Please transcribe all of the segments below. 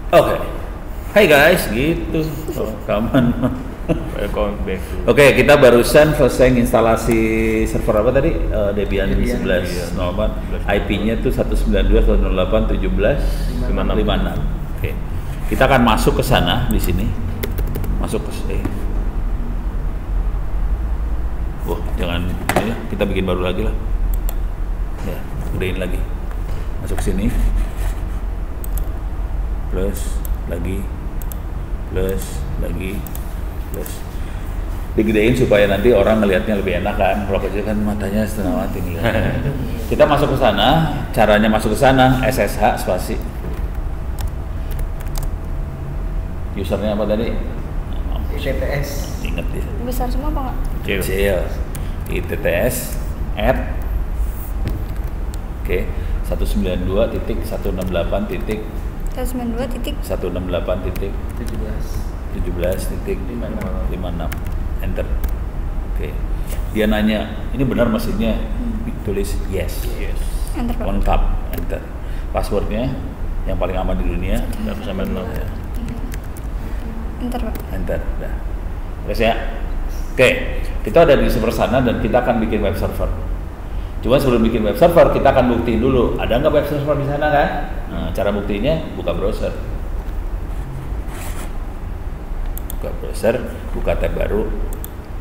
Oke. Hai guys, gitu. Rekaman. Welcome back. Oke, kita barusan selesai instalasi server apa tadi? Debian Debian 11.04. IP-nya tuh 192.168.17.56. Oke. Kita akan masuk ke sana di sini. Masuk ke wah, jangan ini ya, kita bikin baru lagi lah. Ya, gedein lagi. Masuk sini. Plus lagi digedein supaya nanti orang ngelihatnya lebih enak kan. Kalau kecil kan matanya setengah mati nih. Kita masuk ke sana. Caranya masuk ke sana SSH spasi. Usernya apa tadi? ITTS. Ingat ya. Besar semua apa nggak? Kecil. ITTS add. Oke. 192.168.168.17. 17.56. Enter. Oke. Dia nanya, ini benar mesinnya? Tulis yes. Enter, Pak. Lengkap. Enter. Passwordnya yang paling aman di dunia. 1 sampai 0 ya. Enter, Pak. Enter. Dah. Terus ya. Oke. Kita ada di server sana dan kita akan bikin web server. Cuma sebelum bikin web server, kita akan buktiin dulu. Ada nggak web server di sana kan? Nah, cara buktinya buka browser. Buka browser, buka tab baru,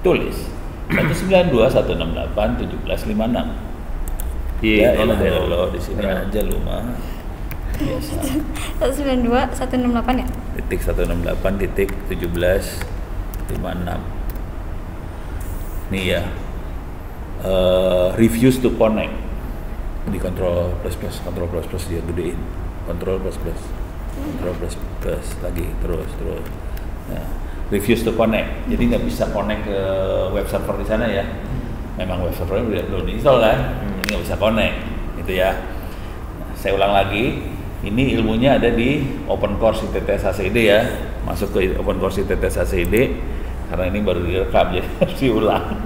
tulis 192.168.17.56. Ya, lo di sini aja lu mah. Biasa. 192.168 ya? Titik 168.17.56. Nih ya. Refuse to connect di control plus dia gedein control plus lagi terus nah, refuse to connect jadi nggak bisa connect ke web server di sana ya, memang web servernya belum diinstal kan, ini nggak bisa connect gitu ya. Nah, saya ulang lagi, ini ilmunya ada di Open Course ITTS ACD ya, masuk ke Open Course ITTS ACD karena ini baru direkam jadi harus diulang.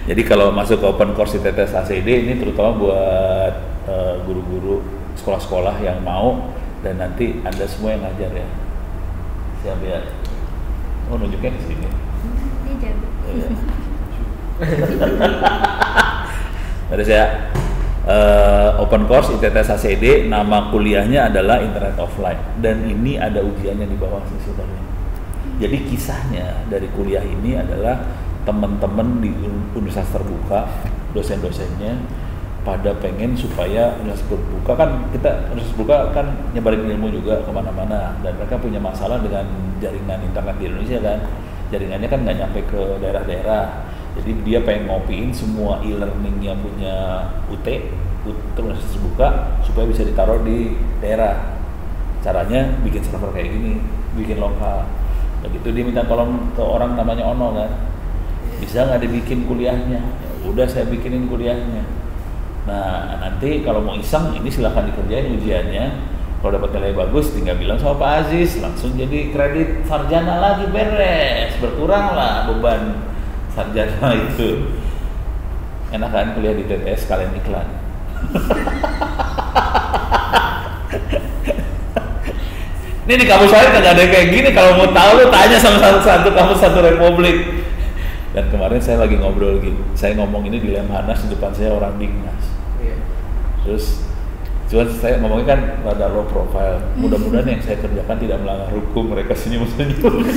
Jadi kalau masuk ke Open Course ITTS ACD ini terutama buat guru-guru sekolah-sekolah yang mau, dan nanti Anda semua yang ngajar ya. Siap ya? Oh, nunjuknya ke sini. Ini jago. Iya. Terus ya, Open Course ITTS ACD, nama kuliahnya adalah Internet of Life, dan ini ada ujiannya di bawah sih sebenarnya. Jadi kisahnya dari kuliah ini adalah teman-teman di universitas terbuka, dosen-dosennya pada pengen supaya universitas terbuka kan, kita universitas terbuka kan nyebarin ilmu juga kemana-mana, dan mereka punya masalah dengan jaringan internet di Indonesia kan, jaringannya kan nggak nyampe ke daerah-daerah. Jadi dia pengen ngopiin semua e-learning yang punya universitas terbuka supaya bisa ditaruh di daerah. Caranya bikin server kayak gini, bikin lokal. Begitu dia minta tolong ke orang namanya Ono kan, bisa nggak dibikin kuliahnya? Ya udah, saya bikinin kuliahnya. Nah, nanti kalau mau iseng ini silahkan dikerjain ujiannya. Kalau dapat nilai bagus tinggal bilang sama Pak Aziz, langsung jadi kredit sarjana lagi, beres, berkurang lah beban sarjana itu. Enak kan kuliah di TTS, kalian iklan. Ini di kampus saya nggak ada kayak gini. Kalau mau tahu lu tanya sama satu kampus satu republik. Dan kemarin saya lagi ngobrol gitu, saya ngomong ini di Lemhanas, di depan saya orang Dignas. Iya. Terus, cuman saya ngomongnya kan rada low profile. Mudah-mudahan yang saya kerjakan tidak melanggar hukum. Mereka senyum-senyum.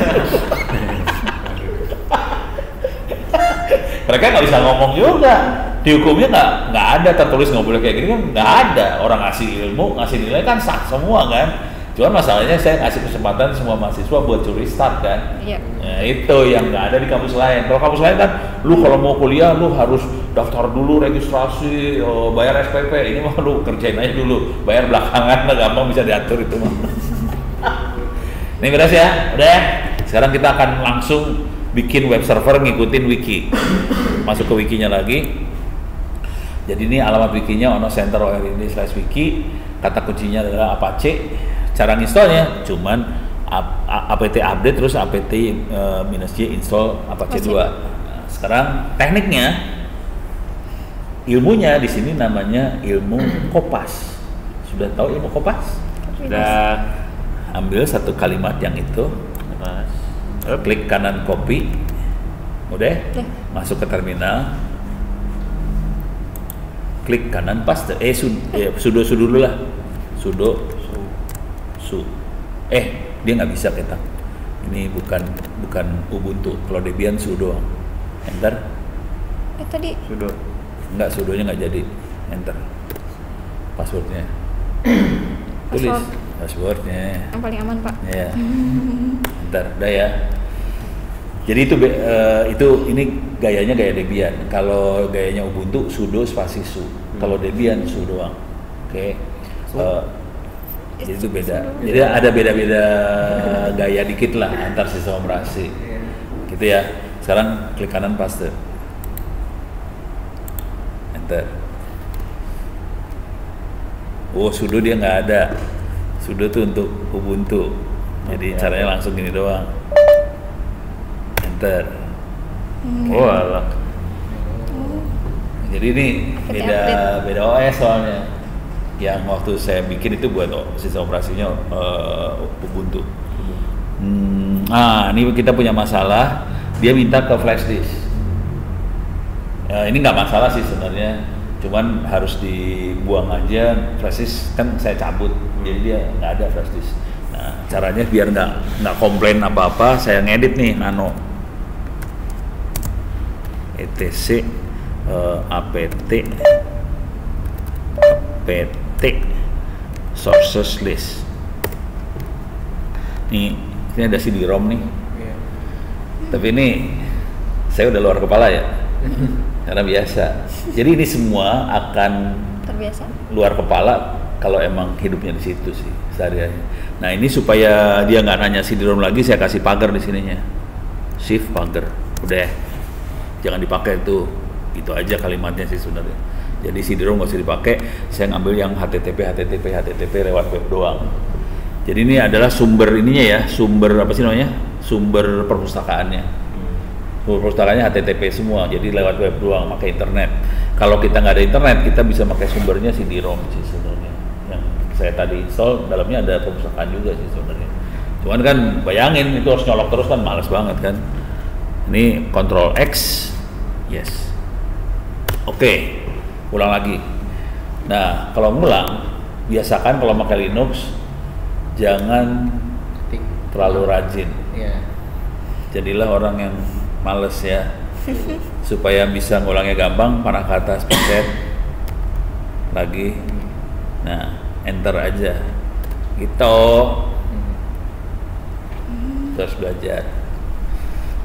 Mereka nggak bisa ngomong juga. Di hukumnya nggak ada tertulis nggak boleh kayak gini kan, nggak ada. Orang ngasih ilmu, ngasih nilai kan sah semua kan. Cuman masalahnya saya ngasih kesempatan semua mahasiswa buat curi start kan. Iya. Nah, itu yang nggak ada di kampus lain. Kalau kampus lain kan, lu kalau mau kuliah lu harus daftar dulu, registrasi, bayar SPP. Ini mah lu kerjain aja dulu, bayar belakangan lah, gampang bisa diatur itu mah. Ini beres ya, udah ya. Sekarang kita akan langsung bikin web server ngikutin wiki. Masuk ke wikinya lagi. Jadi ini alamat wikinya onocenter.org/wiki. Kata kuncinya adalah Apache. Cara installnya cuman apt update terus apt -j install Apache 2. Nah, sekarang tekniknya, ilmunya di sini namanya ilmu Kopas. Sudah tahu ilmu Kopas? Sudah. ambil satu kalimat yang itu, Mas. klik kanan copy, udah, Udah. masuk ke terminal, klik kanan paste, sudo dulu lah, sudo, dia nggak bisa kita, ini bukan Ubuntu, kalau Debian sudo, enter, Tadi Sudah. nggak sudonya nggak jadi, enter, passwordnya, tulis passwordnya, yang paling aman Pak. ya, enter, udah ya. Jadi itu ini gayanya gaya Debian. Kalau gayanya Ubuntu sudo spasi su. Kalau Debian su doang. Oke. Jadi itu beda. Jadi ada beda-beda gaya dikit lah antar sistem operasi. Gitu ya. Sekarang klik kanan paste. Enter. Oh, sudo dia nggak ada. Sudo tuh untuk Ubuntu. Jadi caranya langsung gini doang. Enter. Oh, alah. Jadi ini Berarti beda OS soalnya. Yang waktu saya bikin itu buat sistem operasinya Ubuntu. Ini kita punya masalah. Dia minta ke flash disk. Ini nggak masalah sih sebenarnya. Cuman harus dibuang aja. Flash disk kan saya cabut. Jadi dia nggak ada flash disk. Nah, caranya biar nggak komplain apa-apa, saya ngedit nih nano. etc apt sources list. Ini ada CD-ROM nih. Tapi ini saya udah luar kepala ya. Karena biasa. Jadi ini semua akan Terbiasa. luar kepala kalau emang hidupnya di situ sih sehari-hari. Nah, ini supaya dia nggak nanya CD-ROM lagi, saya kasih pagar di sininya. Shift pagar. Udah. Jangan dipakai itu aja kalimatnya sih sebenarnya. Jadi CD-ROM nggak usah dipakai, saya ngambil yang HTTP lewat web doang. Jadi ini adalah sumber ininya ya, sumber apa sih namanya? Sumber perpustakaannya. Sumber perpustakaannya HTTP semua, jadi lewat web doang, pakai internet. Kalau kita nggak ada internet, kita bisa pakai sumbernya CD-ROM sih sebenarnya. Yang saya tadi install, dalamnya ada perpustakaan juga sih sebenarnya. Cuman kan bayangin itu harus nyolok terus kan, males banget kan. Ini Ctrl X, yes. Oke, ulang lagi. Nah, kalau ngulang, biasakan kalau pakai Linux jangan terlalu rajin. Iya. Jadilah orang yang males ya, supaya bisa ngulangnya gampang. Panah ke atas, pencet lagi. Nah, enter aja. Gitu. Terus belajar.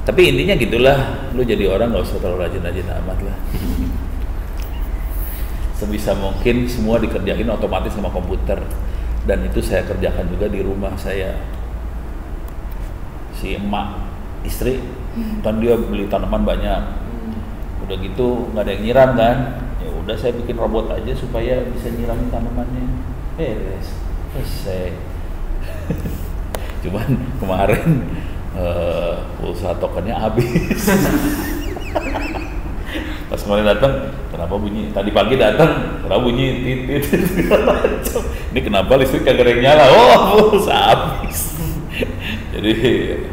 Tapi intinya gitulah, lu jadi orang nggak usah terlalu rajin-rajin amat lah. Sebisa mungkin semua dikerjain otomatis sama komputer, dan itu saya kerjakan juga di rumah saya. Si emak istri kan dia beli tanaman banyak, udah gitu nggak ada yang nyiram kan, ya udah saya bikin robot aja supaya bisa nyiramin tanamannya, beres selesai. Cuman kemarin pulsa tokennya habis. Pas kemarin datang, kenapa bunyi? Tadi pagi datang, kenapa bunyi? Ini kenapa listrik kagak ada yang nyala? Oh, pulsa habis. Jadi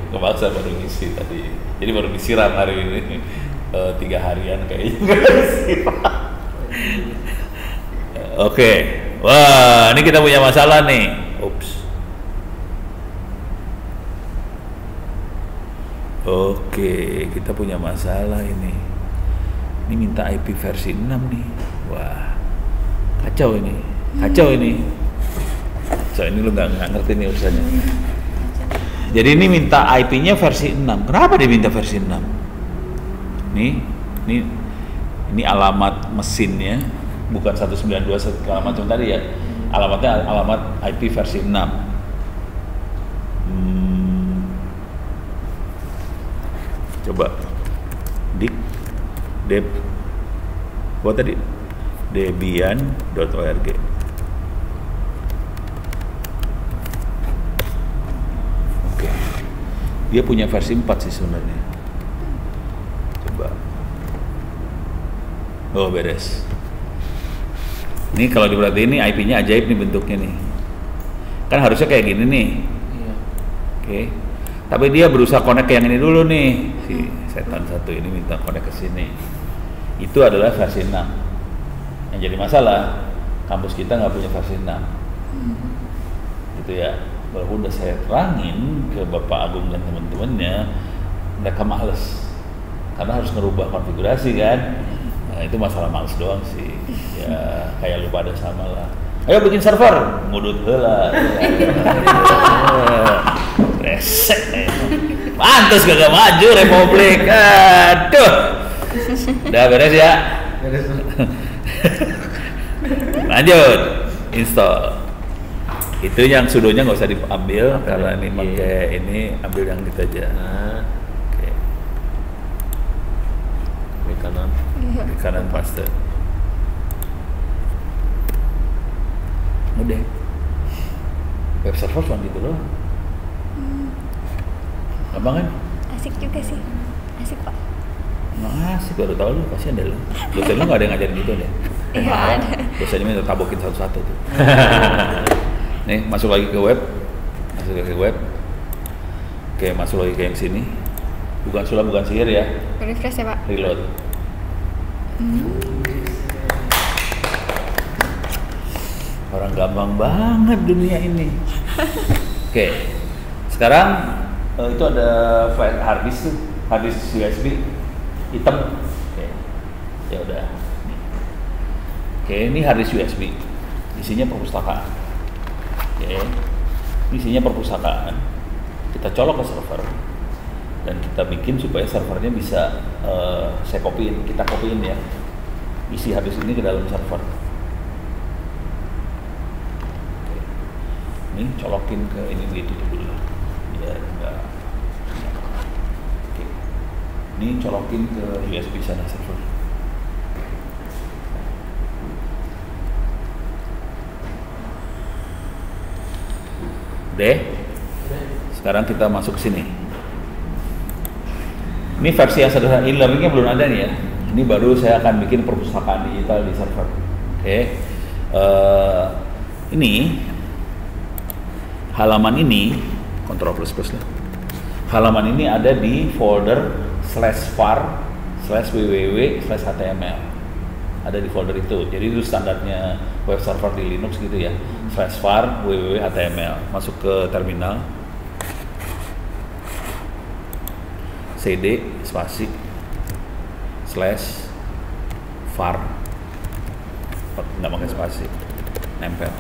kepaksa baru ngisi tadi. Jadi baru disiram hari ini 3 harian kayaknya. Oke, wah ini kita punya masalah nih. Ups. Oke, kita punya masalah ini. Ini minta IP versi 6 nih. Wah, kacau ini. Kacau ini. So ini lu nggak ngerti nih urusannya. Jadi ini minta IP-nya versi 6. Kenapa dia minta versi 6? Ini alamat mesinnya, bukan 192 alamat cuma tadi ya. Alamatnya alamat IP versi 6. Coba deb buat tadi debian.org. Oke, dia punya versi 4 sih sebenarnya. Coba, oh beres. Ini kalau diperhatiin ini IP-nya ajaib nih bentuknya nih. Kan harusnya kayak gini nih. Oke. Tapi dia berusaha connect ke yang ini dulu nih. Si setan satu ini minta connect ke sini. Itu adalah versi 6. Yang jadi masalah, kampus kita nggak punya versi 6. Gitu ya. Walaupun udah saya terangin ke Bapak Agung dan teman-temannya, mereka males. Karena harus ngerubah konfigurasi kan. Nah, itu masalah males doang sih. Ya kayak lu pada sama lah. Ayo bikin server, ngudut heula. Resek. Pantes gak maju Republik. Aduh. Udah beres ya? Beres. Lanjut. Install. Itu yang sudonya nggak usah diambil karena ini pakai ini, ambil yang gitu aja. Oke. Di kanan. Di kanan paste. Udah. Web server cuma gitu loh. Gampang kan? Asik juga sih. Asik Pak. Nah, asik baru tahu lu, pasti ada lu. Dosen lu nggak ada yang ngajarin gitu deh. Iya ada. Dosennya minta tabokin satu-satu tuh. Nih, masuk lagi ke web. Masuk lagi ke web. Oke, masuk lagi ke yang sini. Bukan sulap, bukan sihir ya. Refresh ya Pak. Reload. Orang gampang banget dunia ini. Oke, sekarang itu ada file hard disk tuh, hard disk USB hitam. Oke, ya udah. Oke, ini hard disk USB, isinya perpustakaan. Oke, isinya perpustakaan. Kita colok ke server dan kita bikin supaya servernya bisa saya copyin, kita copyin ya, isi hard disk ini ke dalam server. Ini colokin ke ini ditutup dulu biar enggak. Oke. Ini colokin ke USB sana server. Deh. Sekarang kita masuk ke sini. Ini versi yang sederhana, e-learningnya belum ada nih ya. Ini baru saya akan bikin perpustakaan digital di server. Oke. Ini halaman ini, Ctrl plus plus lah. Halaman ini ada di folder /var/www/html. Ada di folder itu. Jadi itu standarnya web server di Linux gitu ya. /var/www/html. Masuk ke terminal. cd spasi /var. Nggak pakai spasi. Nempel.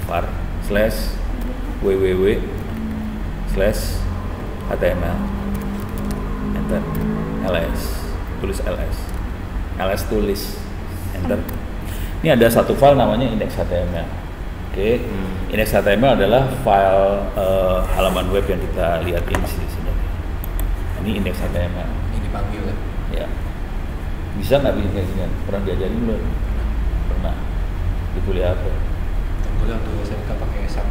var/www/html. Enter. ls. Tulis ls tulis. Enter. Ini ada satu file namanya index.html. Oke. Index.html adalah file halaman web yang kita lihat ini sih sebenarnya. Ini index.html. Ini dipanggil kan? Ya. Bisa nggak bikin kayak gini? Pernah diajarin belum? Pernah. Di kuliah apa? Kuliah tuh SMK pakai SAM.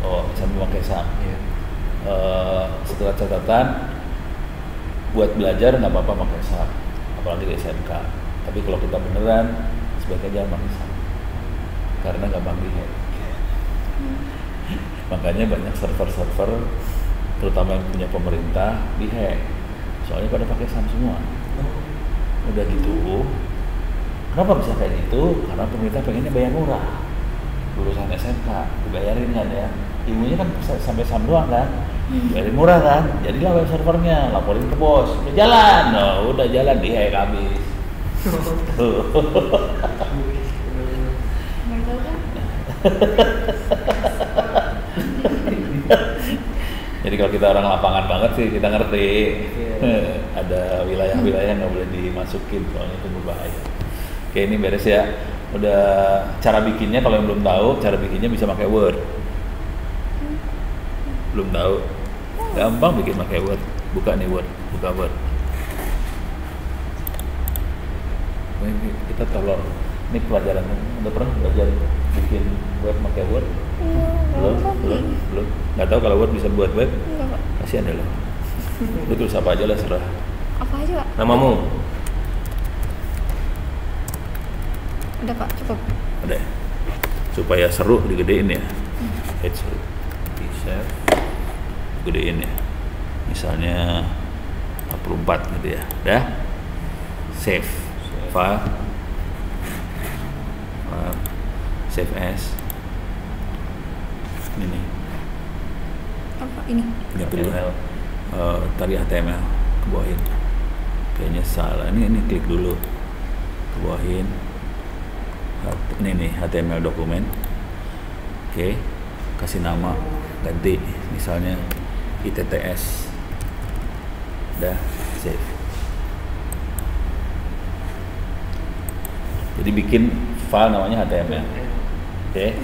Oh, sambil pakai SAM. Iya. Setelah catatan, buat belajar nggak apa-apa pakai SAM, apalagi di SMK. Tapi kalau kita beneran, sebaiknya jangan pakai SAM, karena gampang dihack. Makanya banyak server-server, terutama yang punya pemerintah, dihack. Soalnya pada pakai SAM semua. Udah gitu, kenapa bisa kayak gitu? Karena pemerintah pengennya bayar murah. Lulusan SMK dibayarin kan ya, ilmunya kan sampai SAM doang kan, bayarin murah kan, jadilah web servernya, laporin ke bos, udah jalan, udah jalan dihack habis. Baru tahu kan? Jadi kalau kita orang lapangan banget sih kita ngerti, ada wilayah-wilayah yang nggak boleh dimasukin soalnya itu berbahaya. Oke, ini beres ya. Udah cara bikinnya, kalau yang belum tahu cara bikinnya bisa pakai Word. Belum tahu? Gampang bikin pakai Word. Buka nih Word, buka Word. Ini kita telur. Ini pelajaran. Udah pernah belajar bikin web pakai Word? Belum. Nggak tahu kalau Word bisa buat web? Enggak Pak. Kasihan deh lo. Lu tulis apa aja lah serah. Apa aja Pak? Namamu? Udah Pak, cukup. Ada ya? Supaya seru digedein ya. Seru. Di save. gedein ya, misalnya 44 gitu ya. Udah save file, save as ini nih. Apa ini? Nggak perlu tadi HTML ke bawahin, kayaknya salah. Ini klik dulu ke bawahin. Ini nih HTML dokumen. Oke, kasih nama, ganti misalnya ITTS. Udah save. Jadi bikin file namanya HTML. Oke.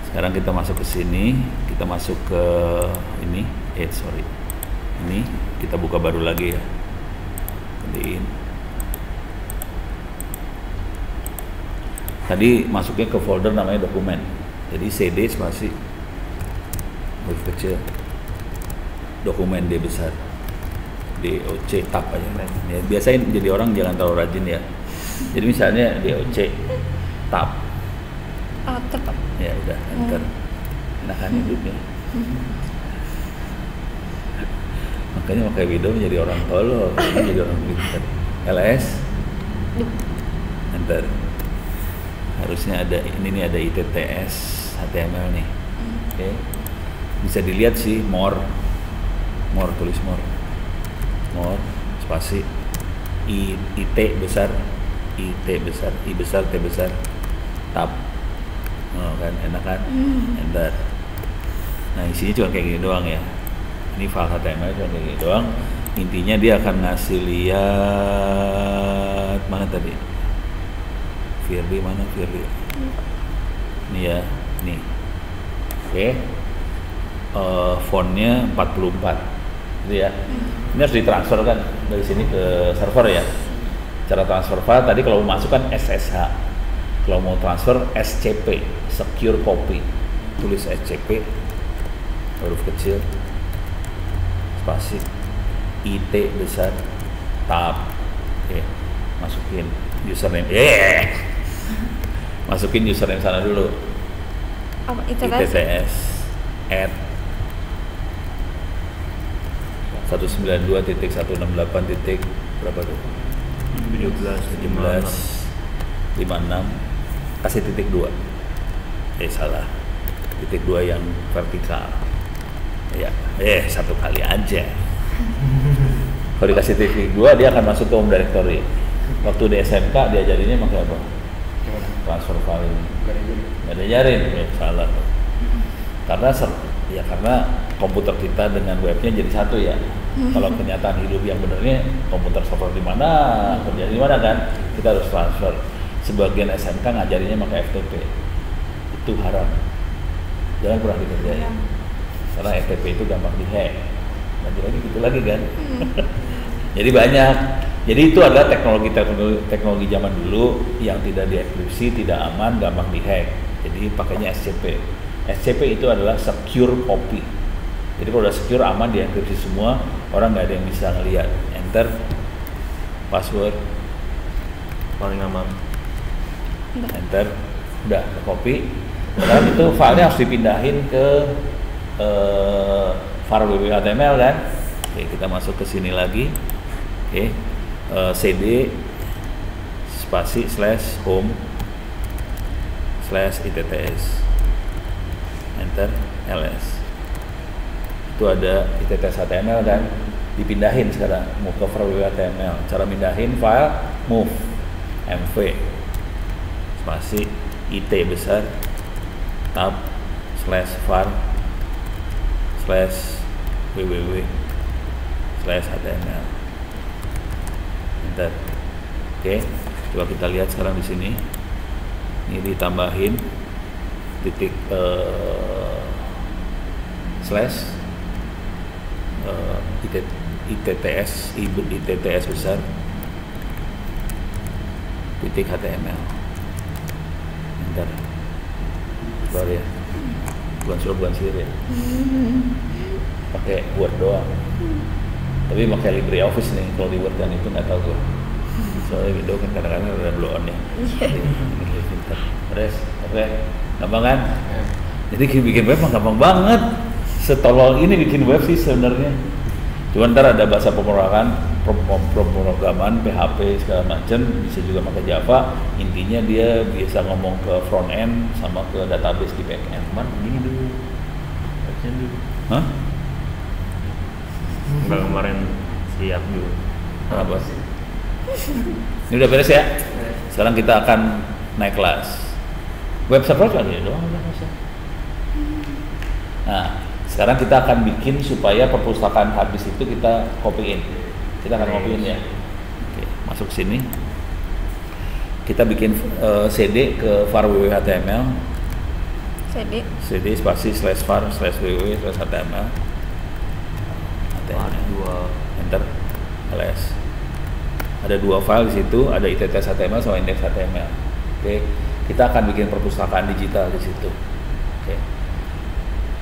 Sekarang kita masuk ke sini, kita masuk ke ini, ini kita buka baru lagi ya. Gedein. Tadi masuknya ke folder namanya dokumen. Jadi CD spasi huruf kecil, dokumen D besar, DOC tab aja. Ya, biasain jadi orang jangan terlalu rajin ya. Jadi misalnya DOC tab. Oh, tepat. Ya udah, enter. Enakan hidupnya. Makanya pakai video menjadi orang tolol, jadi orang pintar. LS, enter. Harusnya ada ini nih, ada ITTS HTML nih. Oke. Bisa dilihat sih more, tulis more spasi IT besar, I besar, T besar, tab. Oh, kan enak kan? Enter. Nah isinya cuma kayak gini doang ya. Ini file HTML cuma kayak gini doang. Intinya dia akan ngasih lihat mana tadi? Firly mana Firly? Ini ya, nih. Oke. Fontnya 44. Gitu ya. Ini harus ditransfer kan dari sini ke server ya. Cara transfer file tadi kalau mau masuk kan SSH. Kalau mau transfer SCP, secure copy. Tulis SCP huruf kecil spasi IT besar tab. Oke. Masukin username. Masukin username sana dulu. Apa ITTS at 192.168. Berapa tuh? 17.56. Kasih titik 2. Salah. Titik 2 yang vertikal. Ya, satu kali aja. Kalau dikasih titik 2 dia akan masuk ke home directory. Waktu di SMK diajarinnya pakai apa? Gimana? Transfer file ini. Gak ada jadi. Nggak diajarin, ya salah. Karena komputer kita dengan webnya jadi satu ya. Kalau kenyataan hidup yang benarnya komputer server di mana, kerja di mana kan, kita harus transfer. Sebagian SMK ngajarinya pakai FTP, itu haram. Jangan pernah dikerjain. Karena FTP itu gampang dihack. Lagi gitu lagi kan. Jadi banyak. Jadi itu adalah teknologi zaman dulu yang tidak dienkripsi, tidak aman, gampang dihack. Jadi pakainya SCP. SCP itu adalah secure copy. Jadi kalau udah secure, aman, dienkripsi semua, orang nggak ada yang bisa ngelihat. Enter, password, paling aman. enter, udah copy. Sekarang itu filenya harus dipindahin ke file www.html kan. Oke, kita masuk ke sini lagi. Oke, cd spasi /home/itts, enter, ls. Itu ada ITTS HTML kan, dipindahin sekarang mau ke file www.html. Cara mindahin file, move mv spasi it besar tab /var/www/html, enter. Oke, coba kita lihat sekarang di sini. Ini ditambahin titik slash ITTS besar titik HTML, enter. Keluar ya, bukan sihir ya, pakai Word doang, tapi pakai LibreOffice nih. Kalau di Word kan itu nggak tahu gue, soalnya Windows kan kadang-kadang ada blow on ya. Beres, oke, gampang kan? Jadi bikin web mah gampang banget. setolol ini bikin web sih sebenarnya. Cuman ntar ada bahasa pemrograman, PHP segala macam, bisa juga pakai Java. Intinya dia biasa ngomong ke front end sama ke database di back end. Cuman gini dulu. Bagian dulu. Hah? Enggak, kemarin siap dulu. Apa sih? Ini udah beres ya? Sekarang kita akan naik kelas. Web server kan ya doang udah bisa. Nah, sekarang kita akan bikin supaya perpustakaan habis itu kita copy-in. Kita akan copy-in ya. Oke, masuk sini. Kita bikin CD ke var www.html. CD spasi /var/www/html. Dua Enter. ls. Ada 2 file di situ, ada its.html sama index.html. Oke, kita akan bikin perpustakaan digital di situ. Oke.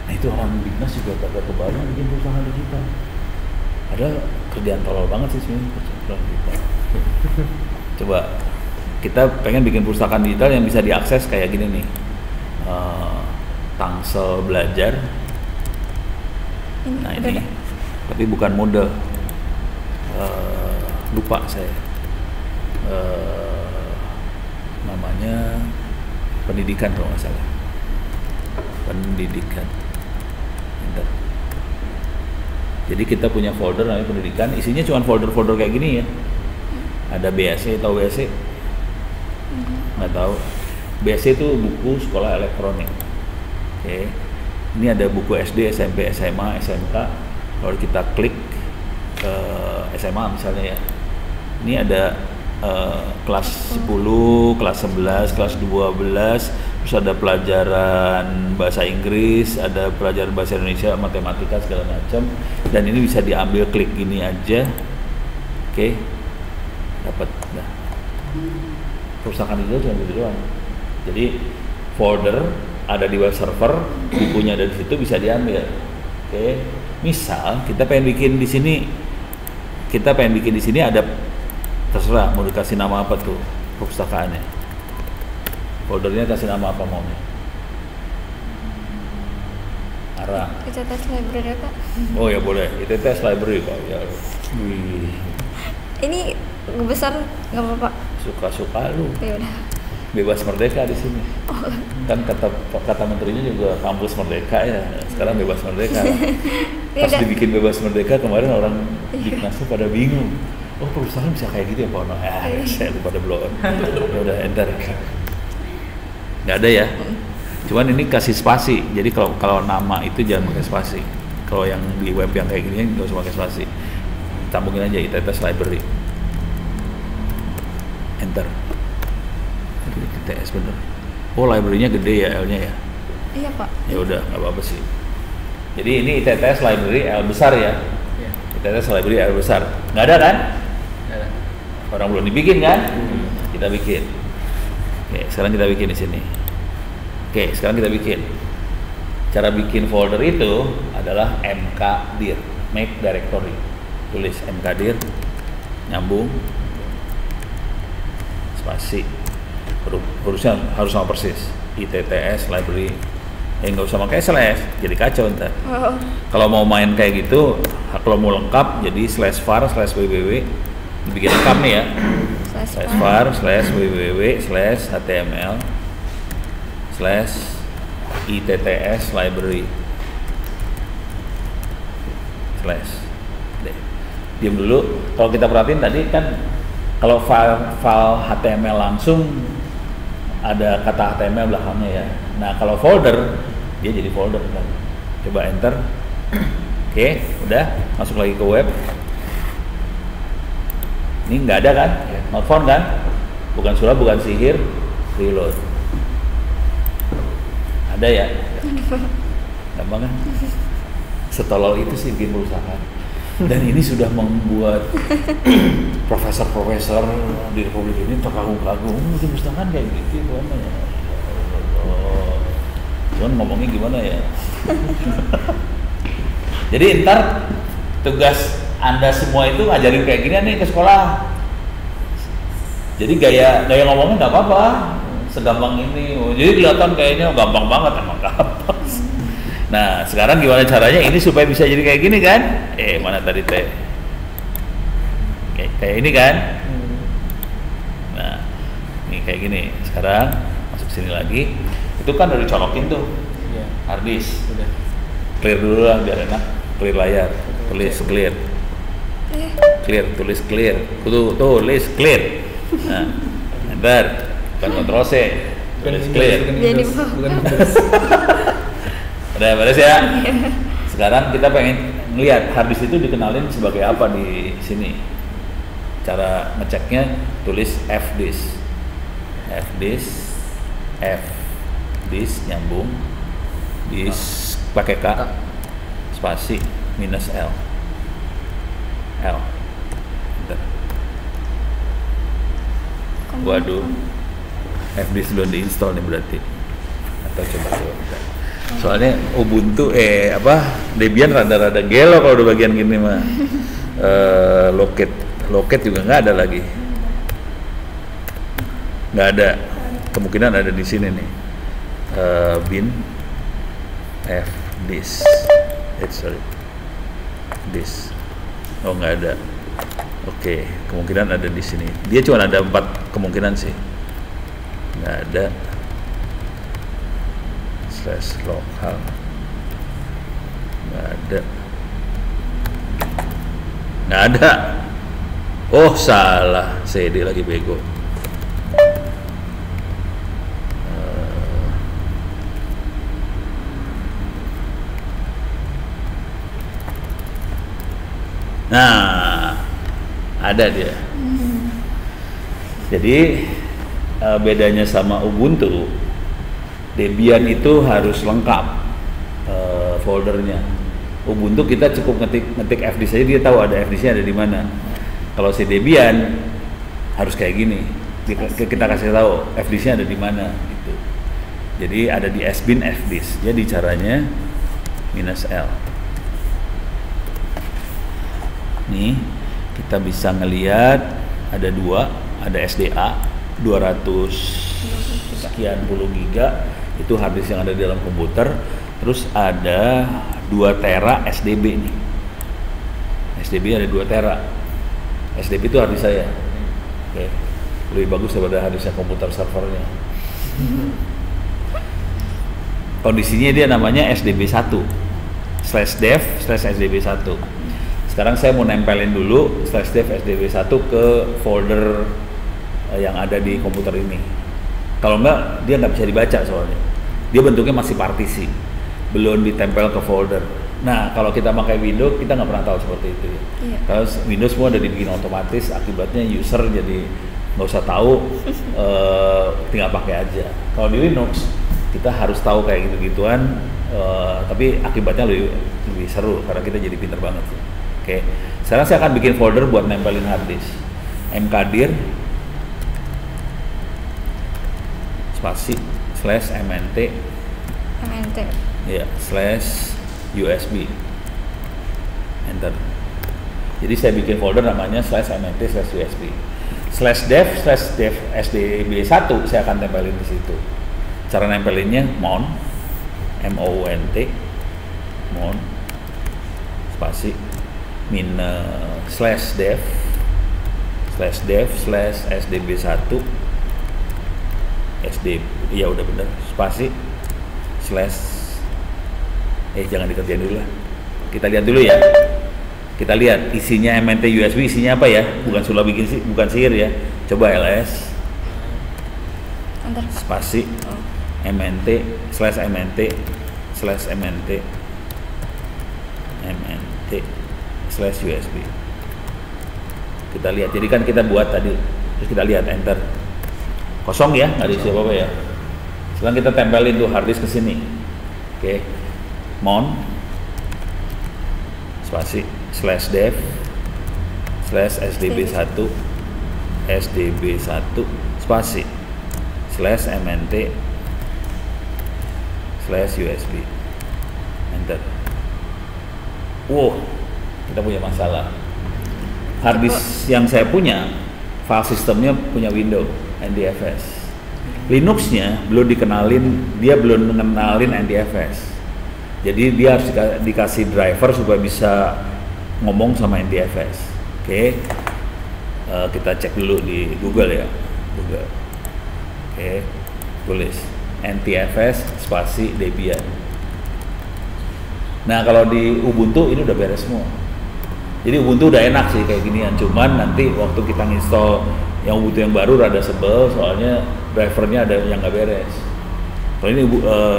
Nah itu orang Bignas juga kagak kebayang bikin perpustakaan digital. Ada kerjaan tolol banget sih sebenarnya perpustakaan digital. Coba kita pengen bikin perpustakaan digital yang bisa diakses kayak gini nih. Tangsel belajar. Nah ini, tapi bukan mode. Lupa saya. Namanya pendidikan kalau nggak salah. Pendidikan. Bentar. Jadi kita punya folder namanya pendidikan, isinya cuma folder-folder kayak gini ya. Ada BSC, tahu BSC? Nggak tahu. BSC itu buku sekolah elektronik. Oke. Ini ada buku SD, SMP, SMA, SMK. Kalau kita klik SMA misalnya ya. Ini ada kelas 10, kelas 11, kelas 12, terus ada pelajaran bahasa Inggris, ada pelajaran bahasa Indonesia, matematika segala macam. Dan ini bisa diambil klik gini aja. Oke. Dapat. Nah. Perpustakaan itu cuma gitu doang. Jadi folder ada di web server, bukunya ada di situ bisa diambil. Oke. Misal kita pengen bikin di sini ada, terserah mau dikasih nama apa tuh perpustakaannya. Foldernya kasih nama apa maunya? Arang. ITTS library Pak. Oh ya boleh, ITTS library Pak. Ya. Wih. Ini besar nggak apa-apa. Suka-suka lu. Ya udah. Bebas merdeka di sini. Kan kata menterinya juga kampus merdeka ya. Sekarang bebas merdeka. Pas dibikin bebas merdeka kemarin orang Bignas pada bingung. Oh perusahaan bisa kayak gitu ya Pak? Saya lupa pada blow on. Ya udah enter. Nggak ada ya. Cuman ini kasih spasi. Jadi kalau nama itu jangan pakai spasi. Kalau yang di web yang kayak gini nggak usah pakai spasi. Sambungin aja ITTS library. Enter. ITTS bener. Oh library-nya gede ya L-nya ya. Iya Pak. Ya udah nggak apa-apa sih. Jadi ini ITTS library L besar ya. ITTS library L besar. Nggak ada kan? Ada. Orang belum dibikin kan? Kita bikin. Oke, sekarang kita bikin di sini. Oke, sekarang kita bikin. Cara bikin folder itu adalah mkdir, make directory. Tulis mkdir, nyambung, spasi. Hurufnya harus sama persis. ITTS library. Nggak usah pakai slash, jadi kacau ntar. Kalau mau main kayak gitu, kalau mau lengkap jadi /var/www. Dibikin lengkap nih ya. /var/www/html /ITTS library / diam dulu. Kalau kita perhatiin tadi kan kalau file HTML langsung ada kata HTML belakangnya ya. Nah kalau folder dia jadi folder kan. Coba enter. Oke, udah masuk lagi ke web. Ini nggak ada kan? Not found kan? Bukan sulap, bukan sihir. Reload. Ada ya? Gampang kan? Setolol itu sih bikin perusahaan. Dan ini sudah membuat profesor-profesor di Republik ini terkagum-kagum. Bikin perusahaan kayak gitu namanya. Cuman ngomongnya gimana ya? Jadi ntar tugas Anda semua itu ngajarin kayak gini nih ke sekolah. Jadi gaya ngomongnya nggak apa-apa, segampang ini. Jadi kelihatan kayaknya gampang banget, emang gampang. Nah, sekarang gimana caranya ini supaya bisa jadi kayak gini kan? Mana tadi teh? Kayak ini kan? Nah, ini kayak gini. Sekarang masuk sini lagi. Itu kan udah dicolokin tuh Iya. hard disk. Udah. Clear dulu lah biar enak. Clear layar. Tulis clear. Clear, tulis clear. Tulis clear. Nah, enter. Bukan Ctrl C. Tulis clear. Jadi Bukan Windows. Udah beres ya. Sekarang kita pengen ngelihat hard disk itu dikenalin sebagai apa di sini. Cara ngeceknya tulis F disk. F disk. F disk nyambung. Disk pakai K. Spasi minus L. L. Enter. Waduh. F disk belum diinstal nih berarti. Atau coba. Soalnya Ubuntu Debian rada-rada gelo kalau udah bagian gini mah. Loket juga nggak ada lagi. Nggak ada. Kemungkinan ada di sini nih. Bin F disk. Sorry. Disk. Oh nggak ada. Oke, kemungkinan ada di sini. Dia cuma ada 4 kemungkinan sih. Nggak ada. /lokal nggak ada. Oh salah, CD lagi bego. Nah ada dia. Jadi bedanya sama Ubuntu, Debian itu harus lengkap foldernya. Ubuntu kita cukup ngetik F disk saja dia tahu ada F disknya ada di mana. Kalau si Debian harus kayak gini, kita kasih tahu F disknya ada di mana gitu. Jadi ada di sbin F disk. Jadi caranya minus L. Nih kita bisa ngelihat ada 2, ada SDA 200 sekian puluh giga itu hard disk yang ada di dalam komputer. Terus ada 2 tera SDB nih. SDB ada 2 tera. SDB itu hard disk saya. Oke. Lebih bagus daripada hard disk komputer servernya. Kondisinya dia namanya SDB1 /dev/SDB1. Sekarang saya mau nempelin dulu /dev SDB1 ke folder yang ada di komputer ini. Kalau enggak, dia nggak bisa dibaca soalnya. Dia bentuknya masih partisi, belum ditempel ke folder. Nah, kalau kita pakai Windows, kita nggak pernah tahu seperti itu ya. Iya. Kalau Windows semua udah dibikin otomatis, akibatnya user jadi nggak usah tahu, tinggal pakai aja. Kalau di Linux, kita harus tahu kayak gitu-gituan, tapi akibatnya lebih seru karena kita jadi pinter banget. Ya. Oke, sekarang saya akan bikin folder buat nempelin hard disk. mkdir spasi /mnt ya /usb enter. Jadi saya bikin folder namanya /mnt /usb /dev sdb1 saya akan tempelin di situ. Cara nempelinnya mount mount spasi /dev /sdb1 SD ya udah bener spasi jangan dikerjain dulu lah, kita lihat dulu ya. Kita lihat isinya MNT USB isinya apa ya, bukan Sula bikin bukan sihir ya. Coba ls spasi MNT /USB. Kita lihat, jadi kan kita buat tadi, terus kita lihat enter, kosong ya, nggak ada isi apa-apa ya. Sekarang kita tempelin tuh hard disk ke sini. Oke. Mount spasi /dev /sdb1 spasi /mnt /usb enter. Wow, kita punya masalah. Hard disk yang saya punya, file sistemnya punya Windows NTFS. Linuxnya belum dikenalin, dia belum mengenalin NTFS. Jadi dia harus dikasih driver supaya bisa ngomong sama NTFS. Oke. Kita cek dulu di Google ya. Google. Oke. Tulis NTFS spasi Debian. Nah, kalau di Ubuntu ini udah beres semua. Jadi Ubuntu udah enak sih kayak ginian. Cuman nanti waktu kita install yang Ubuntu yang baru rada sebel soalnya drivernya ada yang nggak beres. Kalau ini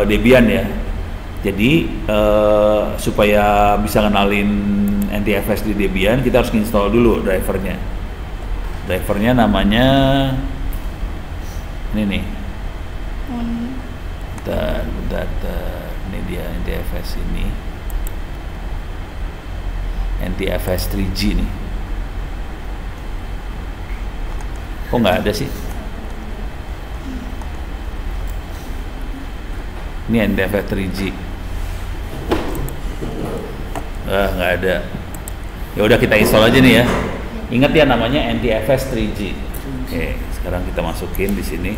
Debian ya. Jadi supaya bisa kenalin NTFS di Debian, kita harus install dulu drivernya. Drivernya namanya ini nih. Bentar. Ini dia NTFS ini. NTFS 3G nih. Kok nggak ada sih? Ini NTFS 3G. Nggak ada. Ya udah kita install aja nih ya. Ingat ya namanya NTFS 3G. Oke, sekarang kita masukin di sini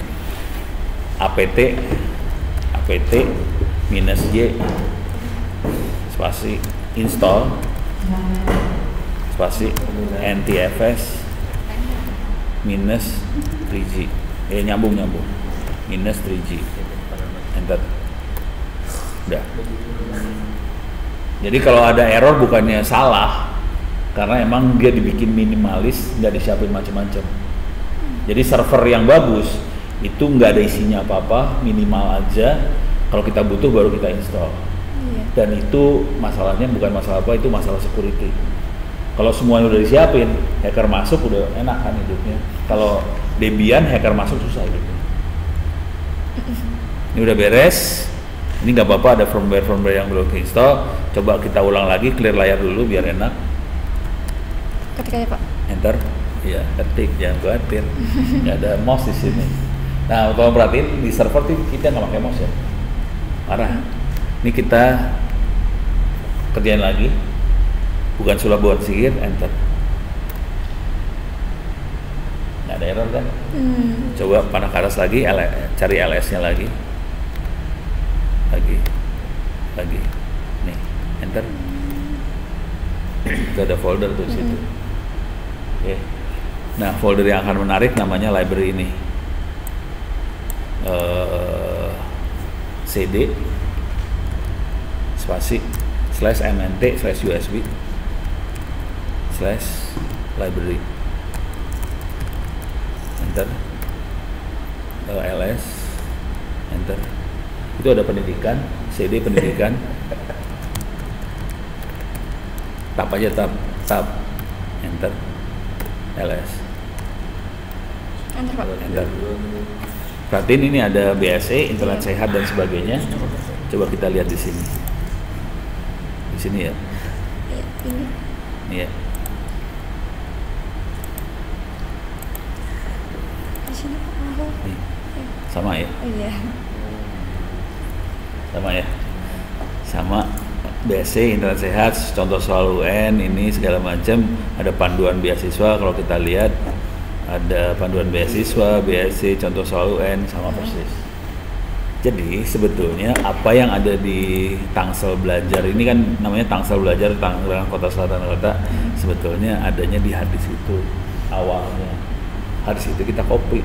apt -y spasi install spasi NTFS -3G. Nyambung -3G. Enter. Udah. Jadi kalau ada error bukannya salah, karena emang dia dibikin minimalis, nggak disiapin macam-macam. Jadi server yang bagus itu nggak ada isinya apa-apa, minimal aja. Kalau kita butuh baru kita install. Iya. Dan itu masalahnya bukan masalah apa, itu masalah security. Kalau semuanya udah disiapin, hacker masuk udah enak kan hidupnya. Kalau Debian hacker masuk susah hidupnya. Ini udah beres. Ini nggak apa-apa ada firmware yang belum install. Coba kita ulang lagi, clear layar dulu biar enak. Ketik aja Pak. Enter. Iya, ketik, jangan khawatir. Nggak ada mouse di sini. Nah, kalau perhatiin di server tuh kita nggak pakai mouse ya. Parah. Ini kita kerjain lagi. Bukan sulap buat sihir, enter. Nggak ada error kan? Coba panah ke atas lagi, cari LS-nya lagi. Lagi. Nih, enter. Itu ada folder tuh di situ. Oke. Nah, folder yang akan menarik namanya library ini. CD spasi /mnt/usb /library enter. ls enter. Itu ada pendidikan, CD pendidikan. Tab aja, tab enter. ls Enter Pak. enter. Perhatiin ini ada BSE, internet sehat dan sebagainya. Coba kita lihat di sini. Di sini ya. Iya, ini. Iya. Di sini Pak. Oh. Nih. Sama ya. Oh iya. Sama ya. Sama BSE, internet sehat, contoh soal UN ini segala macam, ada panduan beasiswa. Kalau kita lihat ada panduan beasiswa, BSE, contoh soal UN, sama persis. Jadi sebetulnya apa yang ada di Tangsel Belajar ini kan namanya Tangsel Belajar Tangerang Kota Selatan Kota, sebetulnya adanya di harddisk itu awalnya. Harddisk itu kita copy.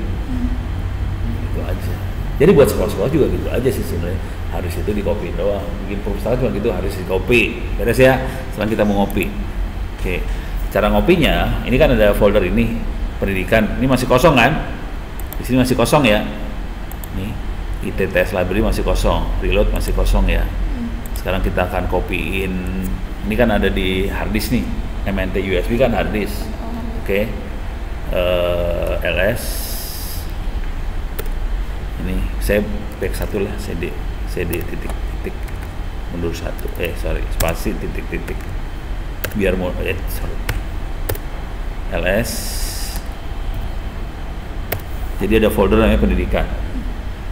Itu aja. Jadi buat sekolah-sekolah juga gitu aja sih sebenarnya. Harddisk itu di copy doang. Bikin perpustakaan cuma gitu, harddisk di copy. Beres ya. Sekarang kita mau ngopi. Oke. Cara ngopinya, ini kan ada folder ini pendidikan. Ini masih kosong kan? Di sini masih kosong ya. Nih, ITTS library masih kosong, reload masih kosong ya. Sekarang kita akan copyin. Ini kan ada di harddisk nih. MNT USB kan harddisk. Oke. LS. Ini saya back satu lah, CD titik mundur satu. Spasi titik. Biar mau LS. Jadi ada folder namanya pendidikan.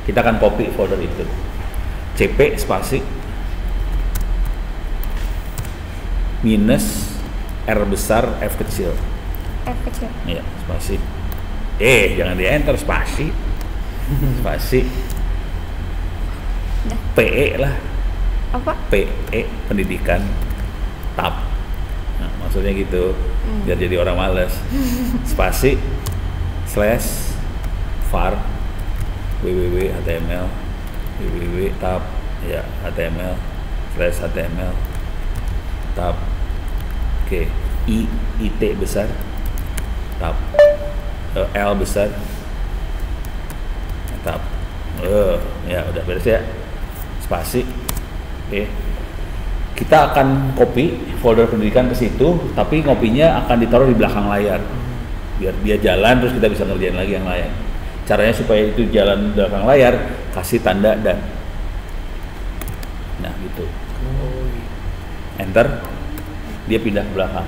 Kita akan copy folder itu. CP spasi minus R besar F kecil. F kecil. Iya, spasi. Jangan di enter, spasi. Spasi. PE lah. Apa? PE pendidikan tab. Nah, maksudnya gitu. Biar jadi orang males. Spasi slash var www html www tab ya html slash html tab. Oke, it besar tab, L besar tab. Ya udah beres ya. Spasi. Oke. Kita akan copy folder pendidikan ke situ, tapi ngopinya akan ditaruh di belakang layar. Biar dia jalan terus kita bisa ngerjain lagi yang lain. Caranya supaya itu jalan di belakang layar, kasih tanda dan. Nah, gitu. Enter. Dia pindah ke belakang.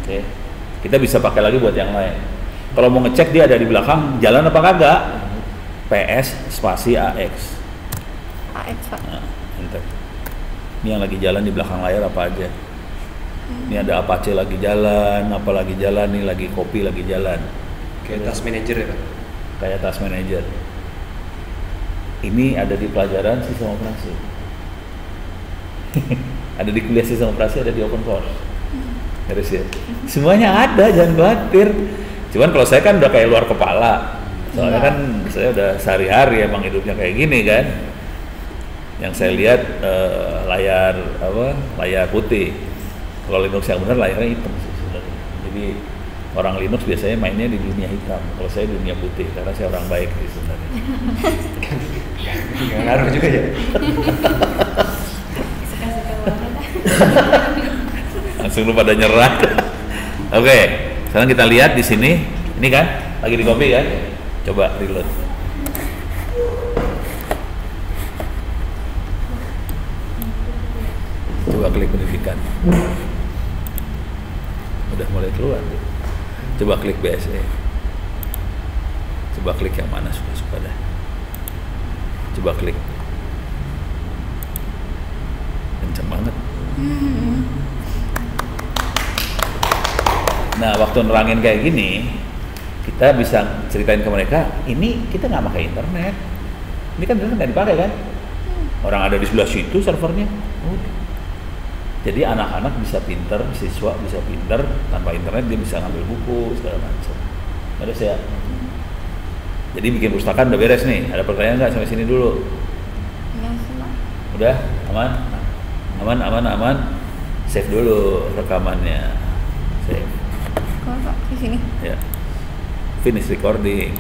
Oke. Kita bisa pakai lagi buat yang lain. Kalau mau ngecek dia ada di belakang, jalan apa kagak? PS spasi AX. AX Pak. Nah, enter. Ini yang lagi jalan di belakang layar apa aja? Ini ada Apache lagi jalan, apa lagi jalan, nih lagi copy lagi jalan. Kayak task manager ya Pak? Kayak task manager. Ini ada di pelajaran sistem operasi. Ada di kuliah sistem operasi, ada di open course. Harus ya. Semuanya ada, jangan khawatir. Cuman kalau saya kan udah kayak luar kepala. Soalnya kan saya udah sehari-hari emang hidupnya kayak gini kan. Yang saya lihat layar putih. Kalau Linux yang benar layarnya hitam sih sebenarnya. Jadi orang Linux biasanya mainnya di dunia hitam. Kalau saya di dunia putih karena saya orang baik sih sebenarnya. Nggak ngaruh juga ya? Suka-suka banget. Langsung lu pada nyerah. Oke, sekarang kita lihat di sini. Ini kan lagi di copy kan? Coba reload. Coba klik pendidikan. Udah mulai keluar. Coba klik BSE. Coba klik yang mana suka-suka dah. Coba klik. Kenceng banget. Nah, waktu nerangin kayak gini, kita bisa ceritain ke mereka, ini kita nggak pakai internet. Ini kan internet nggak dipakai kan? Orang ada di sebelah situ servernya. Jadi anak-anak bisa pinter, siswa bisa pinter, tanpa internet dia bisa ngambil buku segala macam. Ada saya. Jadi bikin perpustakaan udah beres nih. Ada pertanyaan nggak sampai sini dulu? Ya, Pak. Udah aman. Save dulu rekamannya. Save. Kok Pak di sini? Ya. Finish recording.